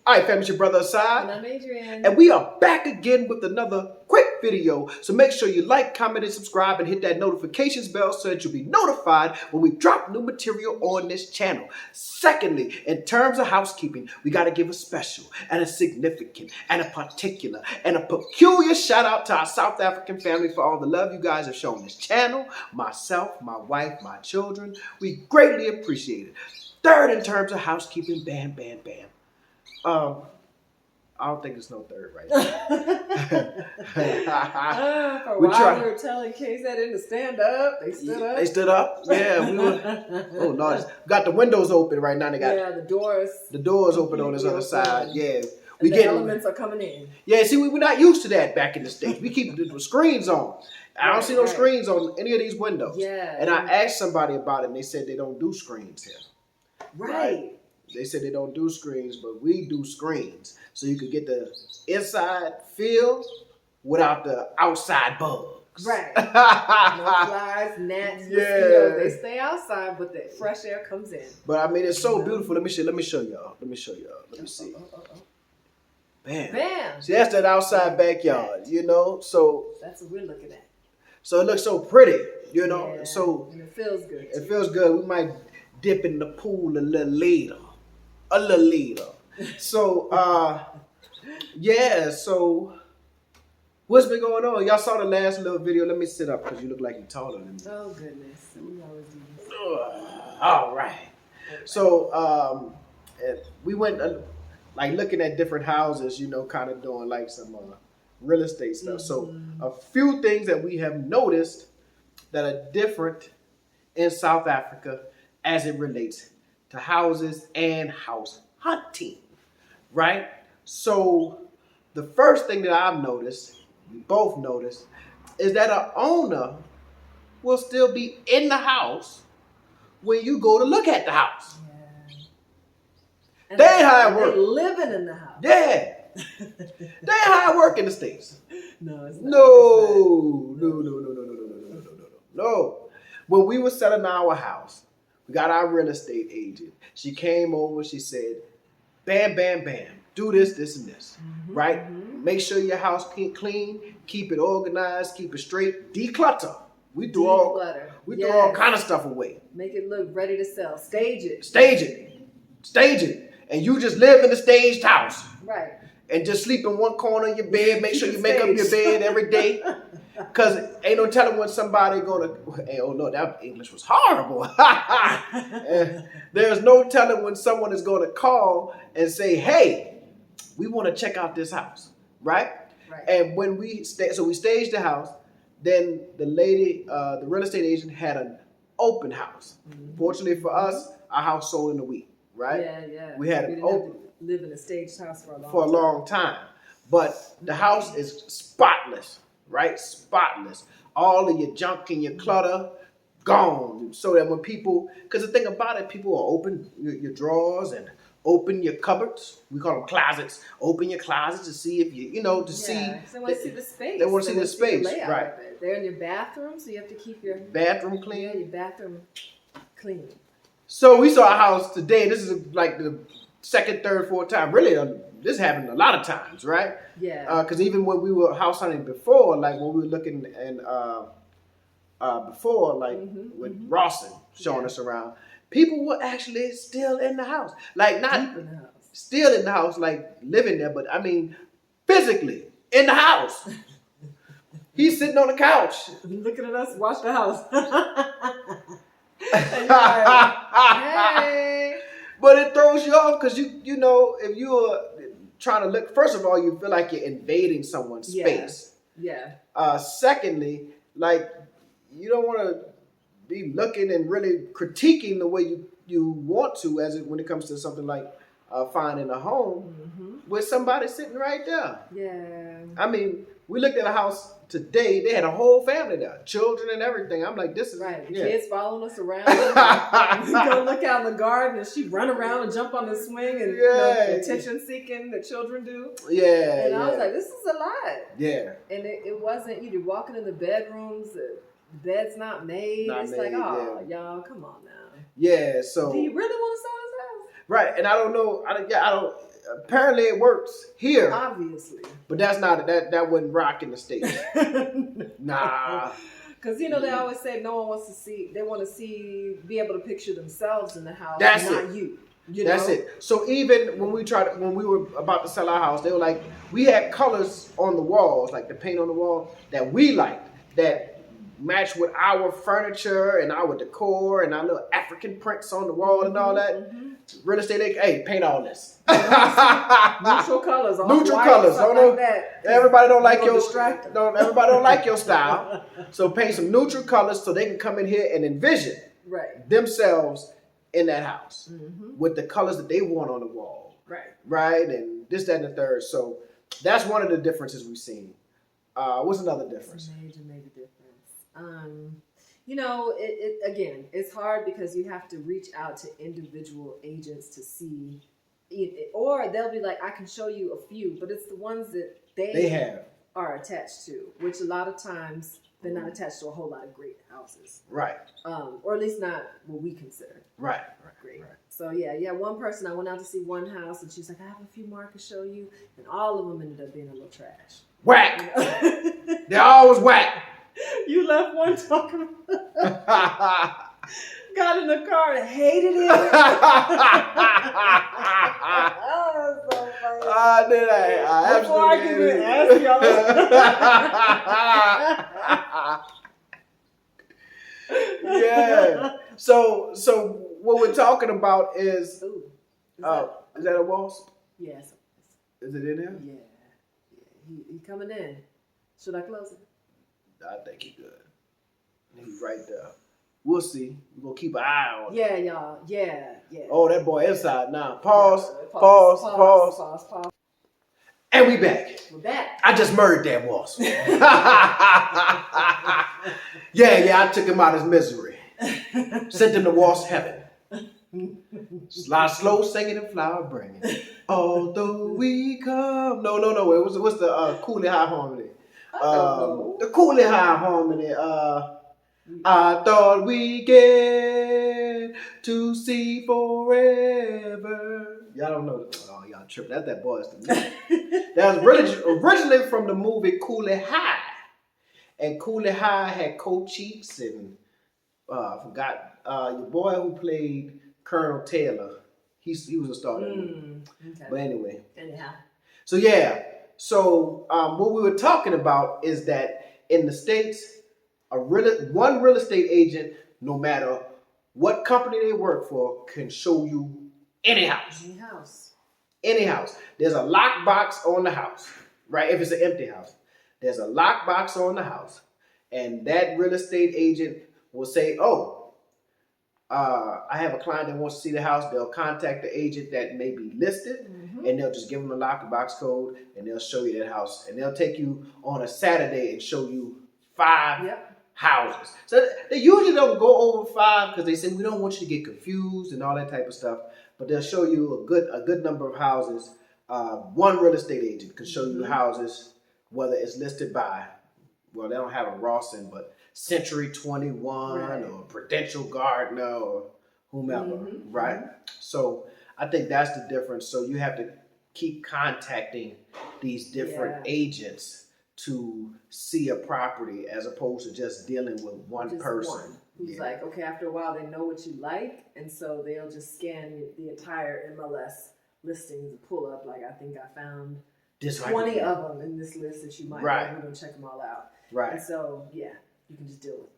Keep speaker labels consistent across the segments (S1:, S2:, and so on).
S1: All right, fam, it's your brother Asad.
S2: And I'm Adrian.
S1: And we are back again with another quick video. So make sure you like, comment, and subscribe and hit that notifications bell so that you'll be notified when we drop new material on this channel. Secondly, in terms of housekeeping, we got to give a special and a significant and a particular and a peculiar shout out to our South African family for all the love you guys have shown this channel, myself, my wife, my children. We greatly appreciate it. Third, in terms of housekeeping, bam, bam, bam. I don't think there's no third right now.
S2: For a while we were telling KZN to stand up. They stood up.
S1: They stood up. Yeah, we were. Oh Lord, got the windows open right now. They got
S2: the doors.
S1: The doors open on this other side. Yeah,
S2: we get elements are coming in.
S1: Yeah, see, we're not used to that back in the States. We keep the screens on. I don't see no screens on any of these windows.
S2: Yeah.
S1: And I asked somebody about it, and they said they don't do screens here.
S2: Right.
S1: They said they don't do screens, but we do screens. So you could get the inside feel without the outside bugs.
S2: Right. No flies, gnats, mosquitoes. They stay outside, but the fresh air comes in.
S1: But I mean, it's so beautiful. Let me show y'all. Let me see. Bam.
S2: Bam.
S1: See, that's that outside backyard, you know? So
S2: that's what we're looking at.
S1: So it looks so pretty, you know?
S2: Yeah.
S1: So
S2: and it feels good.
S1: It feels good. We might dip in the pool a little later. So, yeah, so what's been going on? Y'all saw the last little video. Let me sit up because you look like you're taller than me.
S2: Oh, goodness. We always do this.
S1: All right. So, we went, like, looking at different houses, you know, kind of doing, like, some real estate stuff. So, a few things that we have noticed that are different in South Africa as it relates to houses and house hunting, right? So the first thing that I've noticed, we both noticed, is that an owner will still be in the house when you go to look at the house.
S2: Yeah.
S1: They ain't how it works.
S2: They living in the house.
S1: Yeah. They ain't how it work in the States.
S2: No, it's not.
S1: No. When we were selling our house, we got our real estate agent. She came over. She said, bam, bam, bam. Do this, this, and this. Right? Make sure your house clean. Keep it organized. Keep it straight. Declutter. We do all kind of stuff away.
S2: Make it look ready to sell. Stage it.
S1: And you just live in the staged house.
S2: Right.
S1: And just sleep in one corner of your bed. Make sure you make up your bed every day. Because ain't no telling when somebody gonna, hey, oh no, that English was horrible. There's no telling when someone is gonna call and say, hey, we want to check out this house, right? And when we so we staged the house, then the lady, the real estate agent had an open house. Fortunately for us, our house sold in a week, right?
S2: Yeah.
S1: We had an open.
S2: Live in a staged house for
S1: a long time. But the house is spotless. Right? Spotless. All of your junk and your clutter gone. So that when people, because the thing about it, people will open your drawers and open your cupboards. We call them closets. Open your closets to see if you see.
S2: They want to see the space.
S1: They want to see the space. Right.
S2: They're in your bathroom, so you have to keep your
S1: bathroom clean.
S2: Yeah, your bathroom clean.
S1: So we saw a house today. This is like the second, third, fourth time. Really, this happened a lot of times, right?
S2: Yeah.
S1: Because even when we were house hunting before, like when we were looking and before, like with Rawson showing us around, people were actually still in the house, like not
S2: deep in the house.
S1: Still in the house, like living there, but I mean physically in the house. He's sitting on the couch,
S2: looking at us watch the house. And you're like, hey.
S1: But it throws you off because you know, if you're trying to look, first of all, you feel like you're invading someone's space.
S2: Yeah.
S1: Secondly, like you don't want to be looking and really critiquing the way you want to when it comes to something like finding a home with somebody sitting right there.
S2: Yeah.
S1: I mean, we looked at a house today. They had a whole family there, children and everything. I'm like, this is
S2: right. Kids following us around. We go look out in the garden, and she run around and jump on the swing, and attention seeking that children do.
S1: Yeah.
S2: And I was like, this is a lot.
S1: Yeah.
S2: And it wasn't. You're walking in the bedrooms. The bed's not made. It's like, oh, y'all, come on now.
S1: Yeah. So.
S2: Do you really want to sell this house?
S1: Right, and I don't know. apparently it works here,
S2: obviously,
S1: but that's not that wouldn't rock in the States. Nah.
S2: Because they always say no one wants to see. They want to be able to picture themselves in the house,
S1: That's
S2: not
S1: it.
S2: you.
S1: That's it. So even when we were about to sell our house, they were like, we had colors on the walls, like the paint on the wall that we liked, that match with our furniture and our decor and our little African prints on the wall and all that. Real estate, hey, paint all this.
S2: Neutral colors.
S1: Neutral colors.
S2: Like that.
S1: Everybody don't like everybody don't like your style. So paint some neutral colors so they can come in here and envision themselves in that house with the colors that they want on the wall. Right. And this, that, and the third. So that's one of the differences we've seen. What's another difference?
S2: Major difference. It's hard because you have to reach out to individual agents to see it, or they'll be like, I can show you a few, but it's the ones that they are attached to, which a lot of times they're not attached to a whole lot of great houses.
S1: Right.
S2: Or at least not what we consider.
S1: Right.
S2: Great. Right. So one person, I went out to see one house and she's like, I have a few more I can show you. And all of them ended up being a little trash.
S1: Whack. They're always whack.
S2: You left one talking about got in the car and hated it. Oh, so funny.
S1: Did I?
S2: Before I can even ask y'all.
S1: Yeah. So what we're talking about is, is that a wasp?
S2: Yes.
S1: Is it in there?
S2: Yeah. He coming in. Should I close it?
S1: I think he good. He's right there. We'll see. We're going to keep an eye on it.
S2: Yeah, y'all. Yeah.
S1: Oh, that boy inside now. Pause. And we back.
S2: We're back.
S1: I just murdered that wasp. Yeah, I took him out of his misery. Sent him to wasp heaven. A lot of slow singing and flower bringing. Although we come. No. What's the Cooley High Harmony? The Cooley High Harmony. I thought we get to see forever. Y'all don't know. Oh, y'all tripping. That's that boy's to me. That was originally from the movie Cooley High. And Cooley High had Coach Cheeks and I forgot your boy who played Colonel Taylor. He was a star. Okay. But anyway.
S2: Anyhow.
S1: So yeah. So what we were talking about is that in the States, one real estate agent, no matter what company they work for, can show you any house. Any house. There's a lockbox on the house, right? If it's an empty house, there's a lockbox on the house, and that real estate agent will say, I have a client that wants to see the house. They'll contact the agent that may be listed, and they'll just give them a lockbox code, and they'll show you that house. And they'll take you on a Saturday and show you 5 houses. So they usually don't go over 5 because they say we don't want you to get confused and all that type of stuff. But they'll show you a good number of houses. One real estate agent can show you houses, whether it's listed by, well, they don't have a Rawson, but Century 21 or Prudential Gardner or whomever, right? So I think that's the difference. So you have to keep contacting these different agents to see a property as opposed to just dealing with one person.
S2: Who's like, okay, after a while they know what you like, and so they'll just scan the entire MLS listings and pull up, like, I think I found 20 of them in this list that you might want. We're going to check them all out. Right. And so, you can just deal with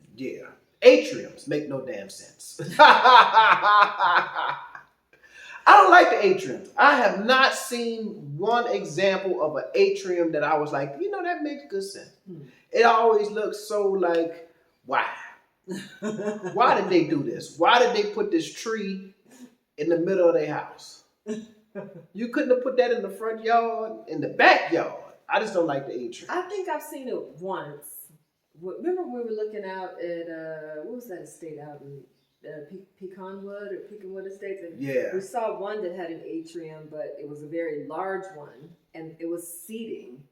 S2: it.
S1: Yeah. Atriums make no damn sense. I don't like the atriums. I have not seen one example of an atrium that I was like, that makes good sense. It always looks so like, why? Why did they do this? Why did they put this tree in the middle of their house? You couldn't have put that in the front yard, in the backyard. I just don't like the atrium.
S2: I think I've seen it once. Remember when we were looking out at, what was that estate out in Pecanwood Estates? And we saw one that had an atrium, but it was a very large one, and it was seating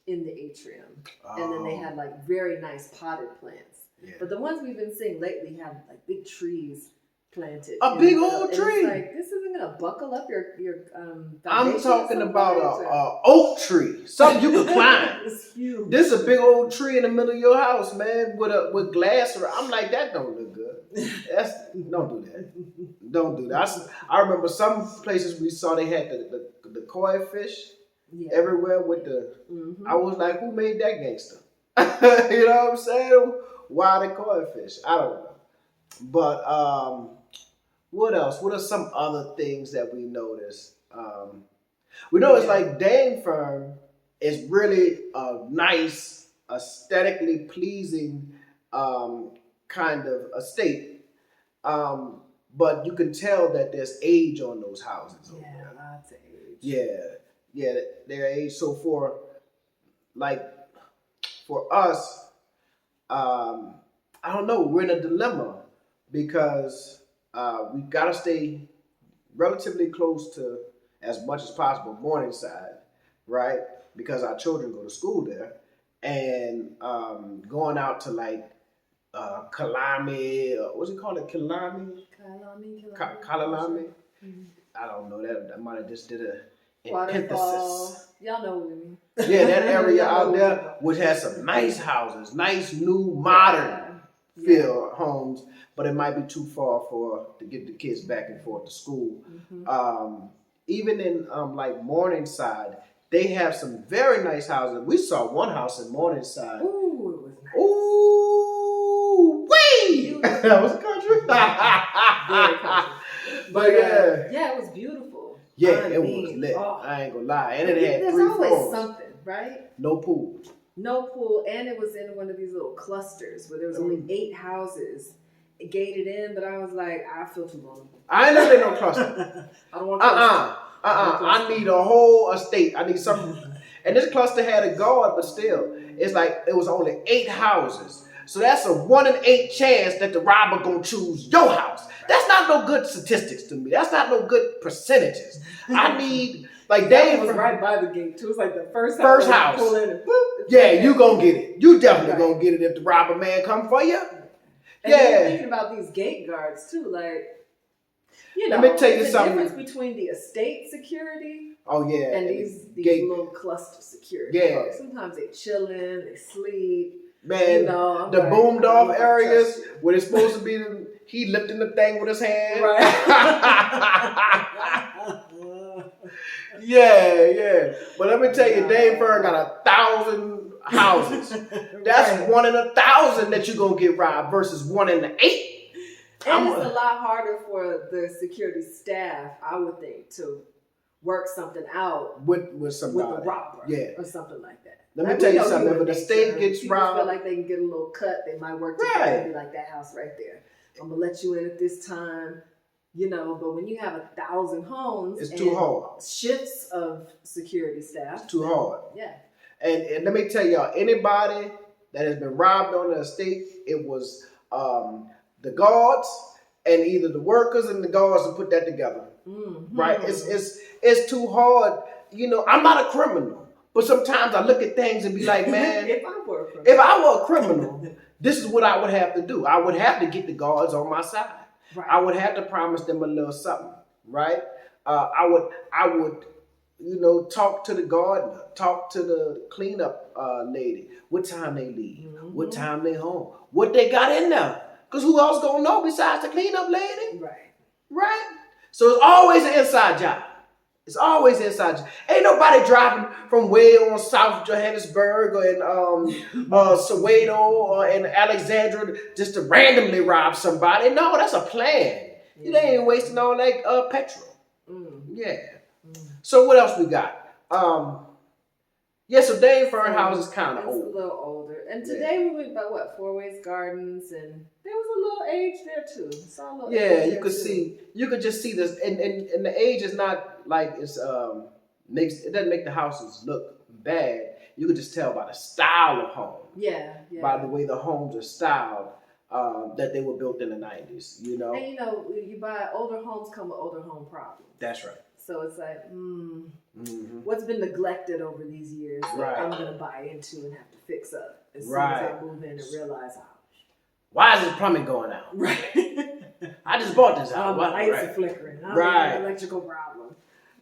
S2: in the atrium. And then they had like very nice potted plants. Yeah. But the ones we've been seeing lately have like big trees planted.
S1: A big old tree.
S2: It's like, this isn't gonna buckle up your
S1: I'm talking about a oak tree, something you could climb.
S2: It's huge.
S1: This is a big old tree in the middle of your house, man, with glass around. I'm like, that don't look good. Don't do that. Don't do that. I remember some places we saw they had the koi fish everywhere with the. I was like, who made that gangster? You know what I'm saying? Why the koi fish? I don't know. But what else? What are some other things that we noticed? We noticed like Dane Fern is really a nice, aesthetically pleasing kind of estate. But you can tell that there's age on those houses.
S2: Yeah, lots of age.
S1: Yeah, they're age. So for us, I don't know. We're in a dilemma because we've got to stay relatively close to, as much as possible, Morningside, right? Because our children go to school there, and going out to like Kalami, what's it called? Kalami. I don't know. That might have just did an antithesis.
S2: Y'all know what I mean.
S1: Yeah, that area out there, which has some nice houses, nice new modern feel homes, but it might be too far to get the kids back and forth to school. Even in like Morningside, they have some very nice houses. We saw one house in Morningside.
S2: Ooh, it was nice.
S1: Ooh, wee! That was country.
S2: Very country.
S1: But
S2: yeah, it was beautiful.
S1: Yeah, it was lit. I ain't gonna lie, and it had 3 floors.
S2: There's always something, right?
S1: No pool.
S2: No pool, and it was in one of these little clusters where there was only 8 houses gated in. But I was like, I feel too vulnerable.
S1: I ain't never in no cluster.
S2: I don't want
S1: I need a whole estate. I need something. And this cluster had a guard, but still, it's like it was only 8 houses. So that's a 1 in 8 chance that the robber gonna choose your house. That's not no good statistics to me. That's not no good percentages. I need like
S2: Dave was right by the gate too. It was like the first house. Pull in and boop,
S1: yeah, you gonna get it. You definitely gonna get it if the robber man come for you.
S2: And you're thinking about these gate guards too, like. You know,
S1: let me tell you
S2: the
S1: something.
S2: difference between the estate security
S1: and
S2: these little cluster security.
S1: Yeah.
S2: Folks. Sometimes they chilling, they sleep.
S1: Man,
S2: you know,
S1: the boomed off areas where it's supposed to be, he lifting the thing with his hand.
S2: Right.
S1: yeah. But let me tell you, Dave Fern got 1,000 houses. That's 1 in 1,000 that you're going to get robbed versus 1 in 8.
S2: And it's a lot harder for the security staff, I would think, to work something out
S1: with somebody.
S2: With a robber or something like that.
S1: Let me tell you something. If the state gets robbed,
S2: feel like they can get a little cut, they might work together and be like, that house right there, I'm going to let you in at this time. You know, but when you have 1,000 homes,
S1: it's too hard.
S2: Shifts of security staff,
S1: it's too hard.
S2: Yeah.
S1: And let me tell y'all, anybody that has been robbed on the estate, it was the guards and either the workers and the guards to put that together. Right? It's too hard. You know, I'm not a criminal, but sometimes I look at things and be like, man,
S2: if I
S1: were a criminal, this is what I would have to do. I would have to get the guards on my side. Right. I would have to promise them a little something, right? I would, you know, talk to the gardener, talk to the cleanup lady. What time they leave? What time they home? What they got in there? Because who else gonna know besides the cleanup lady? Right. So it's always an inside job. It's always inside job. Ain't nobody driving from way on South Johannesburg or in Soweto or in Alexandria just to randomly rob somebody. No, that's a plan. You ain't wasting all that petrol. Yeah. So what else we got? So Dane Fern house is kind of old.
S2: It's a little older. And today we went by 4 Ways Gardens, and there was a little age there too.
S1: You could just see this, and the age is not like it doesn't make the houses look bad. You could just tell by the style of home.
S2: Yeah.
S1: By the way the homes are styled, that they were built in the 90s, you know.
S2: And you know, you buy older homes come with older home problems.
S1: That's right.
S2: So it's like, what's been neglected over these years that I'm going to buy into and have to fix up as soon as I move in and realize,
S1: why is this plumbing going out?
S2: Right.
S1: I just bought this house.
S2: My lights are flickering.
S1: Right.
S2: An electrical problem.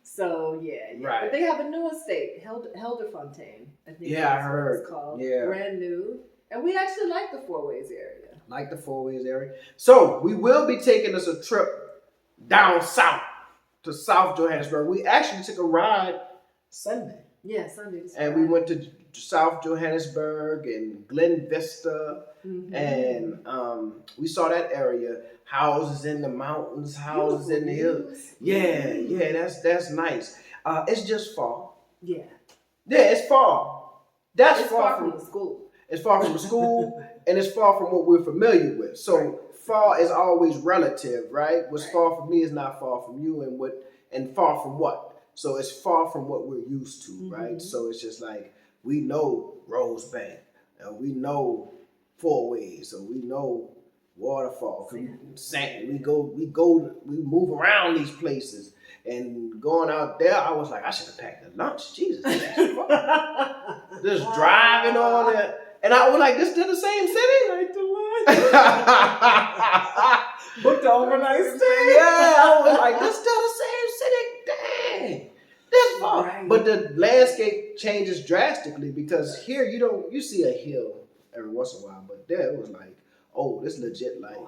S2: So yeah.
S1: Right.
S2: But they have a new estate, Helderfontein. I think
S1: I heard.
S2: It's called.
S1: Yeah.
S2: Brand new. And we actually like the Four Ways area.
S1: Like the Four Ways area. So we will be taking us a trip down south to South Johannesburg. We actually took a ride Sunday.
S2: Yeah, Sunday.
S1: And we went to South Johannesburg and Glen Vista, and we saw that area. Houses in the mountains, houses in the hills. Yeah, that's nice. It's just far.
S2: Yeah,
S1: it's far. It's
S2: far from the school.
S1: It's far from the school, and it's far from what we're familiar with. So far is always relative, right? What's far from me is not far from you, and far from what? So it's far from what we're used to, right? So it's just like we know Rosebank, and we know Four Ways, or we know Waterfall. We move around these places, and going out there, I was like, I should have packed a lunch. Jesus, just driving on it. And I was like, this still the same city?
S2: Booked the overnight stay.
S1: Yeah, I was like, this still the same city? Dang. This far. Right. But the landscape changes drastically because here you see a hill every once in a while, but there it was like, oh, this legit like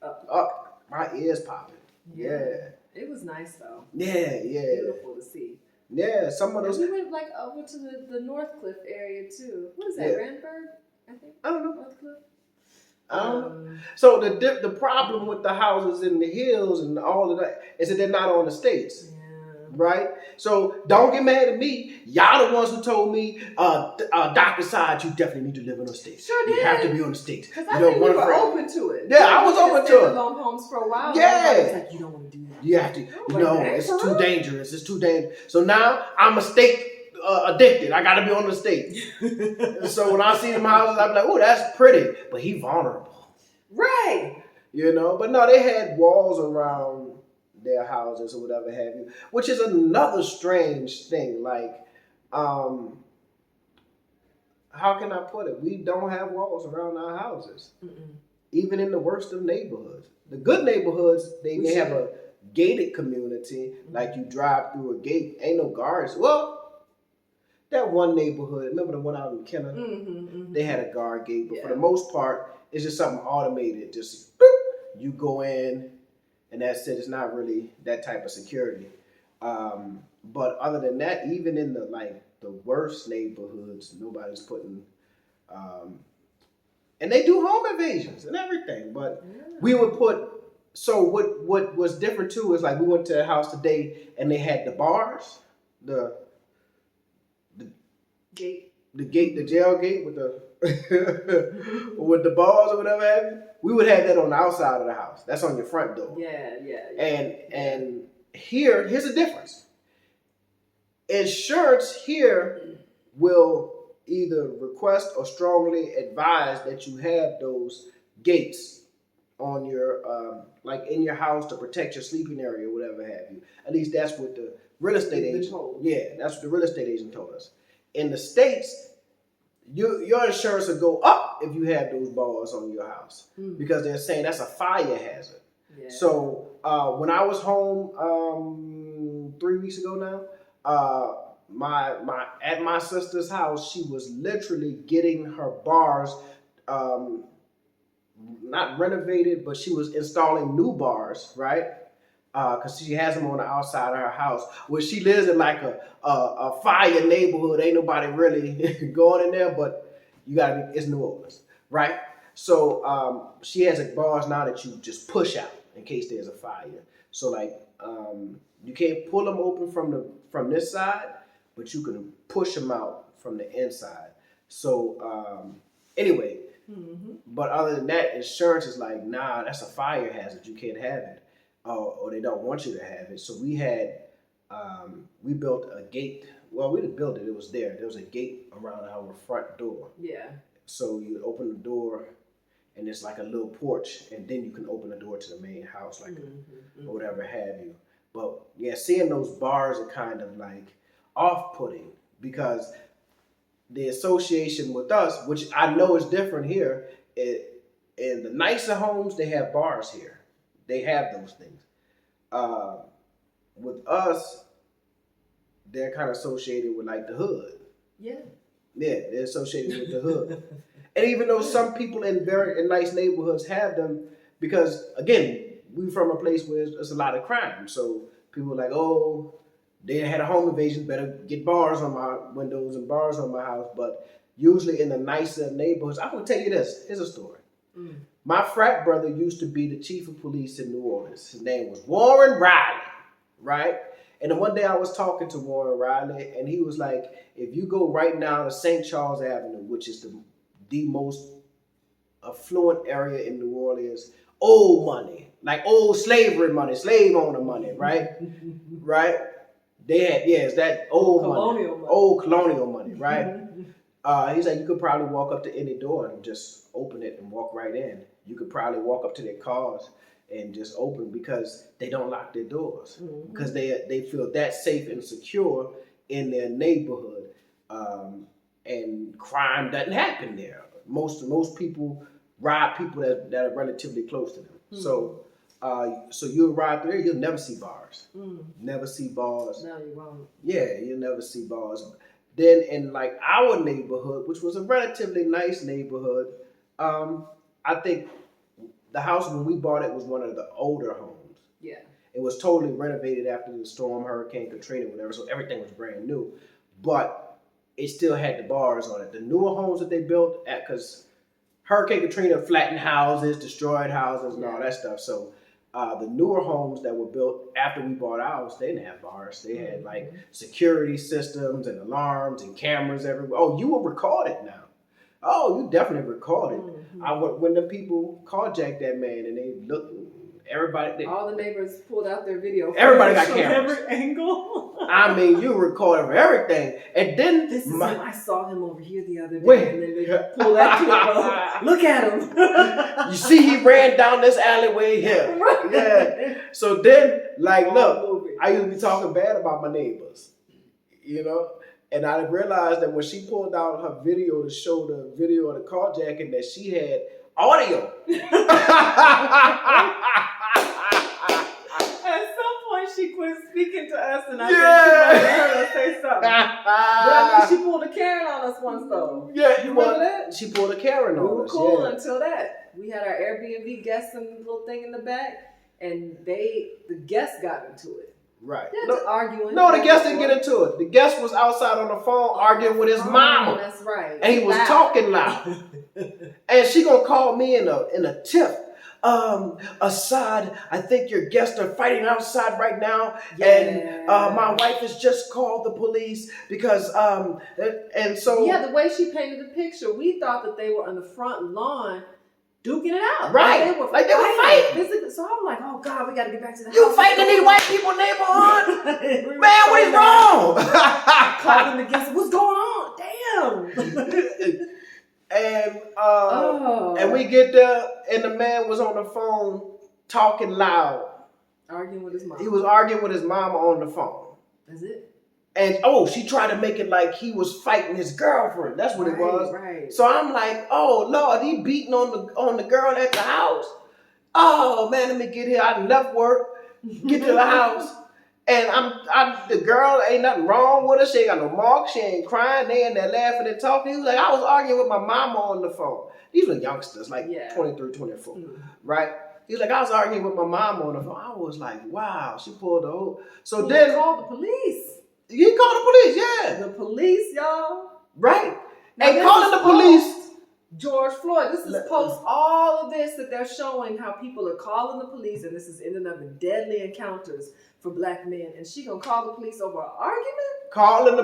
S1: up. My ears popping. Yeah.
S2: It was nice though.
S1: Yeah.
S2: Beautiful to see.
S1: Yeah, some of those.
S2: And we went like over to the Northcliffe area too. What is that? Randburg, I think.
S1: I don't know.
S2: Northcliffe.
S1: I don't know. So the problem with the houses in the hills and all of that is that they're not on the estates. Yeah. Right? So don't get mad at me. Y'all the ones who told me, Dr. Side, you definitely need to live on the estates.
S2: Sure did.
S1: You have to be on the estates.
S2: Because I think we were open to it.
S1: Yeah, I was open to it.
S2: Long homes for a while.
S1: Yeah.
S2: I was like, you don't want to do that.
S1: You have to. It's too dangerous. It's too dangerous. So now I'm estate addicted. I got to be on the estate. So when I see them houses, I'm like, oh, that's pretty. But he vulnerable.
S2: Right.
S1: But no, they had walls around their houses or whatever have you, which is another strange thing. Like, how can I put it? We don't have walls around our houses, even in the worst of neighborhoods. The good neighborhoods, they may have a gated community, like you drive through a gate, ain't no guards. Well, that one neighborhood, remember the one out in Kenner? They had a guard gate, but for the most part, it's just something automated. Just boop, you go in, and that's it. It's not really that type of security. But other than that, even in the worst neighborhoods, nobody's putting. And they do home invasions and everything. But we would put. So what was different too is like we went to a house today and they had the bars, the
S2: gate,
S1: the jail gate with the with the bars or whatever have you. We would have that on the outside of the house. That's on your front door.
S2: Yeah.
S1: And here's the difference. Insurance here will either request or strongly advise that you have those gates on your in your house to protect your sleeping area or whatever have you. At least that's what the real estate agent. Yeah, that's what the real estate agent told us. In the States, your insurance will go up if you have those bars on your house because they're saying that's a fire hazard. Yeah. So when I was home 3 weeks ago now, at my sister's house, she was literally getting her bars not renovated, but she was installing new bars, right? Because she has them on the outside of her house, where she lives in like a fire neighborhood. Ain't nobody really going in there, but it's New Orleans, right? So she has bars now that you just push out in case there's a fire. So you can't pull them open from this side, but you can push them out from the inside. So anyway, but other than that, insurance is like, nah, that's a fire hazard. You can't have it. Or they don't want you to have it. So we built a gate. Well, we didn't build it. It was there. There was a gate around our front door. Yeah. So you open the door, and it's like a little porch, and then you can open the door to the main house, or whatever have you. But yeah, seeing those bars are kind of like off-putting because the association with us, which I know is different here, in the nicer homes, they have bars here. they have those things. With us, they're kind of associated with like the hood.
S2: Yeah.
S1: Yeah, they're associated with the hood. And even though some people in nice neighborhoods have them, because again, we from a place where there's a lot of crime. So people are like, oh, they had a home invasion, better get bars on my windows and bars on my house. But usually in the nicer neighborhoods, I'm gonna tell you this. Here's a story. My frat brother used to be the chief of police in New Orleans. His name was Warren Riley, right? And then one day I was talking to Warren Riley, and he was like, if you go right now to St. Charles Avenue, which is the most affluent area in New Orleans, old money, like old slavery money, slave owner money, right? Right? They had, it's that old old colonial money, right? He's like, you could probably walk up to any door and just open it and walk right in. You could probably walk up to their cars and just open because they don't lock their doors because they feel that safe and secure in their neighborhood, and crime doesn't happen there. Most people rob people that are relatively close to them. So you'll ride through there, you'll never see bars. Never see bars.
S2: No, you won't.
S1: Yeah, you'll never see bars. Then in like our neighborhood, which was a relatively nice neighborhood, I think the house when we bought it was one of the older homes.
S2: Yeah. It
S1: was totally renovated after the storm, Hurricane Katrina, whatever, so everything was brand new. But it still had the bars on it. The newer homes that they built, because Hurricane Katrina flattened houses, destroyed houses, and all that stuff. So the newer homes that were built after we bought ours, they didn't have bars. They had like security systems and alarms and cameras everywhere. Oh, you were recorded now. Oh, you definitely recorded. When the people carjacked that man and they looked, everybody.
S2: All the neighbors pulled out their video.
S1: Everybody got cameras.
S2: Every angle.
S1: I mean, you recorded for everything. And then
S2: this is him. I saw him over here the other day.
S1: Wait.
S2: And then they pulled that clip. Look at him.
S1: You see, he ran down this alleyway here.
S2: Right.
S1: Yeah. So then, like, look, I used to be talking bad about my neighbors, you know. And I realized that when she pulled out her video to show the video of the carjacking, that she had audio.
S2: At some point, she quit speaking to us, and I think she heard us say something. But I think she pulled a Karen on us once, though.
S1: Yeah,
S2: you remember that?
S1: She pulled a Karen on us.
S2: We were cool until that. We had our Airbnb guests and little thing in the back, and the guests got into it.
S1: Right.
S2: Arguing.
S1: No, the guest didn't get into it. The guest was outside on the phone arguing with his mama.
S2: That's right.
S1: And he was talking loud. And she gonna call me in a tip. Assad, I think your guests are fighting outside right now. Yeah. And my wife has just called the police because and so
S2: yeah, the way she painted the picture, we thought that they were on the front lawn duking it out.
S1: Right. They were fighting.
S2: Physically. So I'm like, oh God, we got to get back to the house.
S1: You fighting in these white people neighborhood? Man, what is wrong?
S2: Calling the guests, what's going on? Damn.
S1: And we get there, and the man was on the phone talking loud.
S2: Arguing with his mom.
S1: He was arguing with his mama on the phone.
S2: That's it.
S1: And she tried to make it like he was fighting his girlfriend. That's what it was.
S2: Right.
S1: So I'm like, oh Lord, he beating on the girl at the house. Oh man, let me get here. I left work, get to the house, and I'm the girl, ain't nothing wrong with her. She ain't got no marks. She ain't crying. They in there laughing and talking. He was like, I was arguing with my mama on the phone. These were youngsters, like 23, 24, right? He was like, I was arguing with my mama on the phone. I was like, wow. She pulled the whole. So then
S2: called the police.
S1: He called the police, yeah.
S2: The police, y'all.
S1: Right. Now, and calling the police.
S2: George Floyd. This is post all of this that they're showing how people are calling the police, and this is ending up in deadly encounters for black men. And she gonna call the police over an argument?
S1: Calling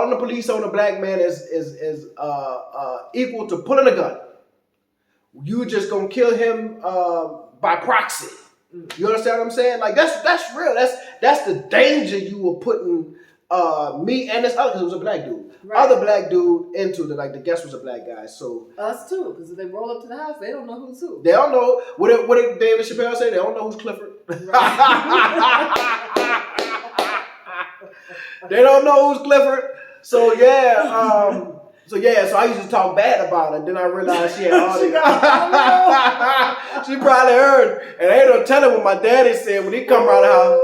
S1: the police on a black man is equal to pulling a gun. You just gonna kill him by proxy. You understand what I'm saying? Like that's real. That's the danger you were putting me and this other, because it was a black dude. Right. Other black dude into the guest was a black guy. So
S2: us too, because if they roll up to the house, they don't know who's who.
S1: They don't know what did David Chappelle say? They don't know who's Clifford. Right. They don't know who's Clifford. So yeah, So I used to talk bad about her. And then I realized she had all the. She probably heard, and ain't no telling what my daddy said when he come around the house.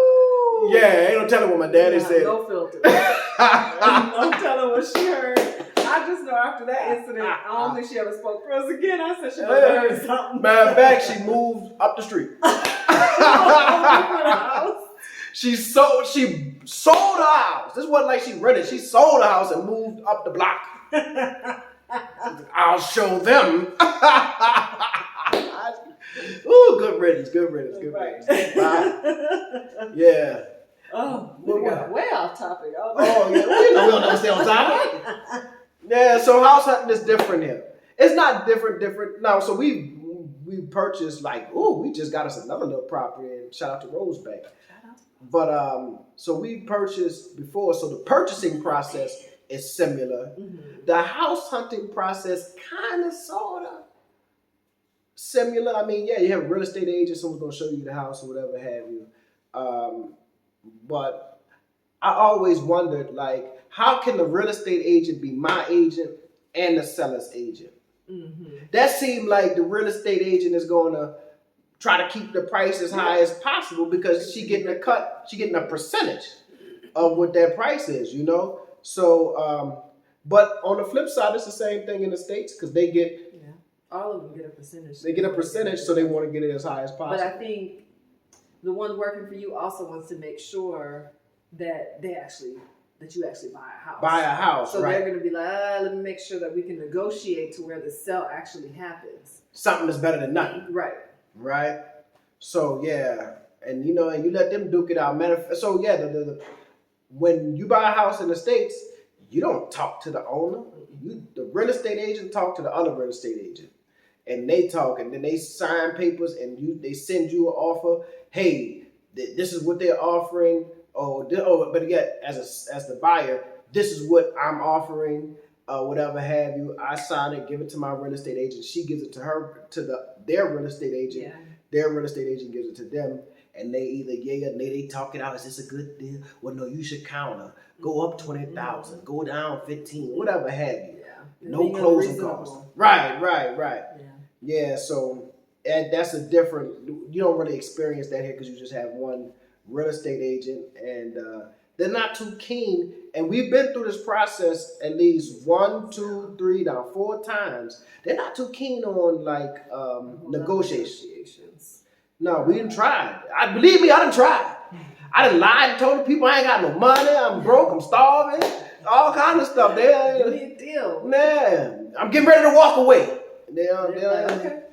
S1: Yeah, ain't no telling what my daddy said.
S2: No filter. No telling what she heard. I just know after that incident, I don't think she ever spoke to us again. I said she must have heard something.
S1: Matter of fact, she moved up the street. She sold the house. This wasn't like she rented. She sold the house and moved up the block. I'll show them. Ooh, good riddance. Bye. Yeah.
S2: Oh, we got way off topic.
S1: Oh yeah, we don't never stay on topic. Yeah, so house hunting is different here. It's not different. No, so we purchased we just got us another little property, and shout out to Rosebank. But so we purchased before, so the purchasing process is similar. Mm-hmm. The house hunting process kind of sort of similar. I mean, yeah, you have a real estate agent, someone's gonna show you the house or whatever have you. But I always wondered, how can the real estate agent be my agent and the seller's agent? Mm-hmm. That seemed like the real estate agent is going to try to keep the price as high as possible because she getting a cut, she getting a percentage of what that price is, So, but on the flip side, it's the same thing in the States because they get
S2: all of them get a percentage.
S1: They get a percentage, so they want to get it as high as possible.
S2: But I think the one working for you also wants to make sure that you actually buy a house. So they're going to be like, let me make sure that we can negotiate to where the sale actually happens.
S1: Something is better than nothing. Right. So and you let them duke it out. So when you buy a house in the States, you don't talk to the owner. The real estate agent talk to the other real estate agent, and they talk, and then they sign papers, and they send you an offer. Hey, this is what they're offering. But yet, as the buyer, this is what I'm offering. Whatever have you. I sign it, give it to my real estate agent. She gives it to their real estate agent. Yeah. Their real estate agent gives it to them, and they either yay or nay. They talk it out. Is this a good deal? Well, no, you should counter. Go up 20,000. Go down 15. Whatever have you. Yeah. No closing costs. Right. Yeah. So that's a different. You don't really experience that here because you just have one real estate agent, and they're not too keen. And we've been through this process at least 1, 2, 3, now 4 times. They're not too keen on negotiations. No, we didn't try. Believe me, I didn't try. I done lied and told the people I ain't got no money. I'm broke. I'm starving. All kind of stuff. Give
S2: me a deal.
S1: Man, I'm getting ready to walk away.
S2: Okay.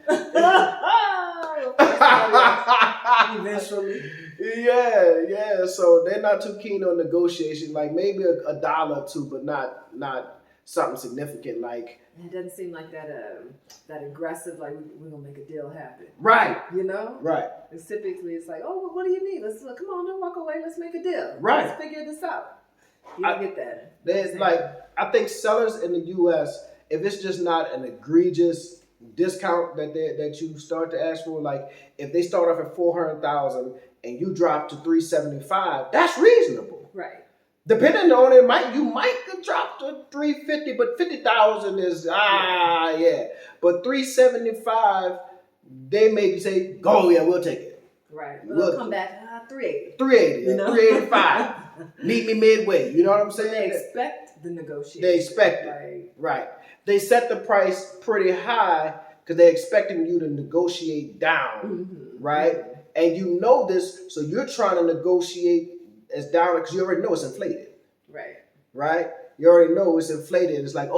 S2: Eventually.
S1: Yeah. So they're not too keen on negotiation. Maybe a dollar or two, but not something significant.
S2: It doesn't seem like that aggressive. We're gonna make a deal happen.
S1: Right.
S2: Right. And typically it's like, oh, what do you need? Let's come on, don't walk away. Let's make a deal.
S1: Right.
S2: Let's figure this out. You don't get that.
S1: There's I think sellers in the U.S. if it's just not an egregious discount that you start to ask for, if they start off at $400,000 and you drop to $375,000, that's reasonable.
S2: Right.
S1: Depending on it, you might drop to $350,000, but $50,000 is yeah. But $375,000, they maybe say, "Oh yeah, we'll take it."
S2: Right. We'll come back $380,000.
S1: $385,000. Meet me midway. You know what I'm saying?
S2: They expect the negotiation.
S1: They expect it. Right. They set the price pretty high because they're expecting you to negotiate down, right? Mm-hmm. And you know this, so you're trying to negotiate as down because you already know it's inflated. Right? You already know it's inflated. It's like,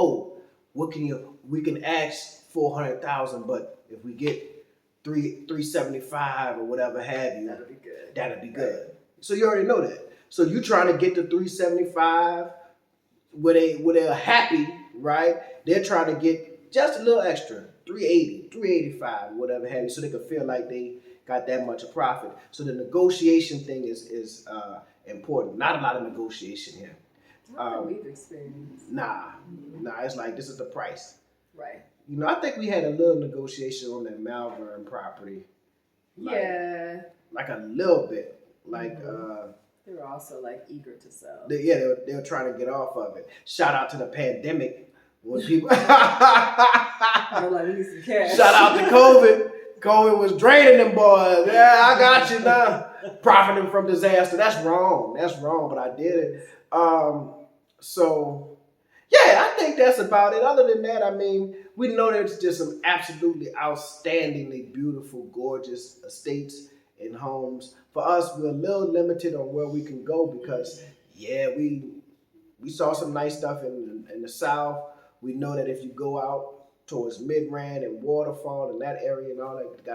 S1: we can ask $400,000, but if we get $375,000 or whatever have you, that'll be good. Right. So you already know that. So you're trying to get to $375,000 where they're happy, right? They're trying to get just a little extra, $380,000, $385,000, whatever have you, so they can feel like they got that much of profit. So the negotiation thing is important. Not a lot of negotiation here.
S2: We've experienced.
S1: Nah. It's like this is the price.
S2: Right.
S1: I think we had a little negotiation on that Malvern property.
S2: Yeah.
S1: Like a little bit.
S2: They were also eager to sell.
S1: They were trying to get off of it. Shout out to the pandemic When people
S2: like, we need some cash.
S1: Shout out to COVID. COVID was draining them boys. Yeah, I got you now. Profiting from disaster. That's wrong. That's wrong, but I did it. So, yeah, I think that's about it. Other than that, I mean, we know there's just some absolutely outstandingly beautiful, gorgeous estates and homes. For us, we're a little limited on where we can go because, yeah, we saw some nice stuff in the South. We know that if you go out towards Mid-Rand and Waterfall and that area and all that,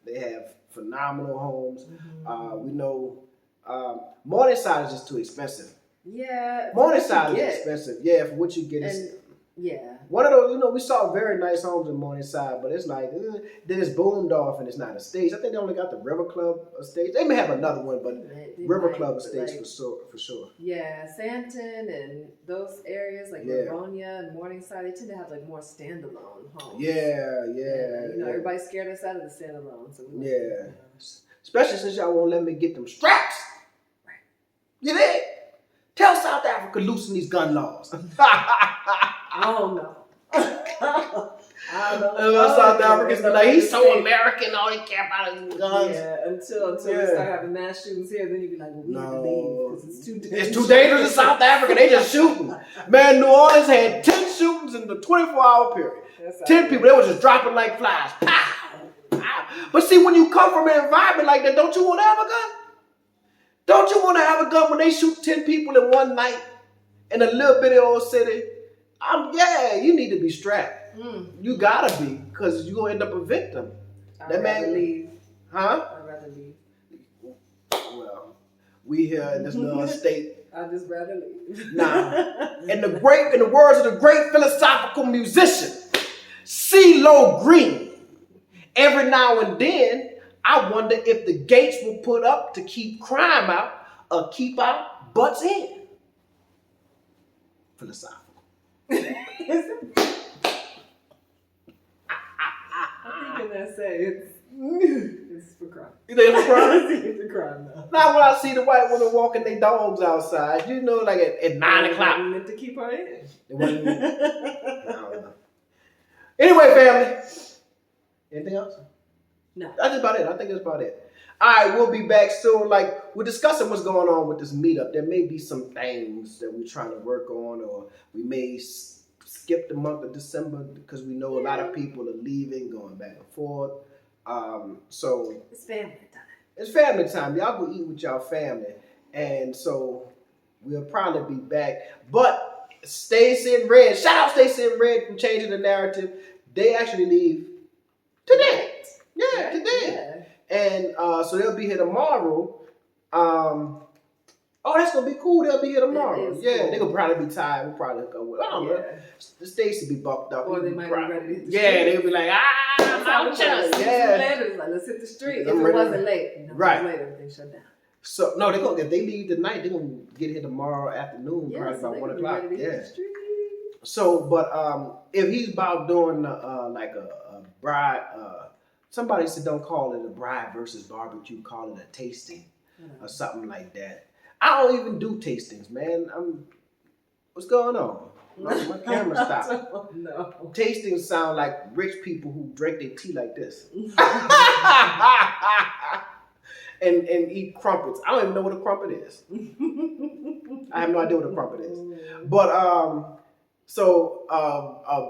S1: they have phenomenal homes. We know Morningside is just too expensive.
S2: Yeah.
S1: Morningside is expensive. Yeah, for what you get. One of those, we saw very nice homes in Morningside, but it's like, then it's boomed off and it's not estates. I think they only got the River Club estates. They may have another one, but River Club estates for sure.
S2: Yeah, Santon and those areas like Livonia and Morningside, they tend to have like more standalone homes.
S1: Yeah.
S2: Everybody's scared us out of the standalone. So
S1: Especially since y'all won't let me get them straps. Right. You did. Tell South Africa loosen these gun laws.
S2: I don't know.
S1: South Africans be like, he's so American, all he care about is guns.
S2: Yeah, until we start having mass shootings here, then you be like, well, we have to leave because it's too dangerous.
S1: It's too dangerous in South Africa. They just shooting. Man, New Orleans had 10 shootings in the 24-hour period. 10 people, they were just dropping like flies. Pow, pow. But see, when you come from an environment like that, don't you want to have a gun? Don't you want to have a gun when they shoot 10 people in one night in a little bitty old city? You need to be strapped. You gotta be, because you're gonna end up a victim.
S2: I'd rather leave.
S1: Huh?
S2: I'd rather leave.
S1: Well, we here in this little state.
S2: I'd just rather leave.
S1: Nah. In the words of the great philosophical musician, CeeLo Green, every now and then, I wonder if the gates were put up to keep crime out or keep our butts in. Philosophical.
S2: I think when I say it's for crime.
S1: You think it's for crime?
S2: It's for crime now.
S1: Now when I see the white women walking their dogs outside, like at 9 o'clock.
S2: They meant to keep her in.
S1: I don't know. Anyway, family. Anything else?
S2: No.
S1: That's about it. I think that's about it. All right, we'll be back soon. Like, we're discussing what's going on with this meetup. There may be some things that we're trying to work on, or we may skip the month of December because we know a lot of people are leaving, going back and forth. So
S2: it's family time.
S1: It's family time. Y'all go eat with y'all family. And so we'll probably be back. But Stacey and Red, shout out Stacey and Red from Changing the Narrative. They actually leave today. Yeah, today. Yeah. And so they'll be here tomorrow. That's gonna be cool. They'll be here tomorrow. Yeah, cool. They're gonna probably be tired. We'll probably go with. I don't know. The Stacey be bucked up.
S2: Or they might be ready to hit the
S1: street. They'll be like, I'm out.
S2: Yeah. Like, let's hit the street. If it wasn't late,
S1: right?
S2: Later, everything shut down.
S1: So no, if they leave tonight, they're gonna get here tomorrow afternoon, probably about 1 o'clock. Yeah. So, but if he's about doing like a bride. Somebody said don't call it a bride versus barbecue, call it a tasting or something like that. I don't even do tastings, man. What's going on? My camera stopped.
S2: No.
S1: Tastings sound like rich people who drink their tea like this. and eat crumpets. I don't even know what a crumpet is. I have no idea what a crumpet is. But So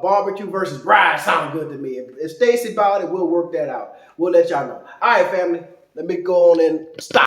S1: barbecue versus bride sound good to me. If Stacey about it, we'll work that out. We'll let y'all know. All right, family. Let me go on and stop.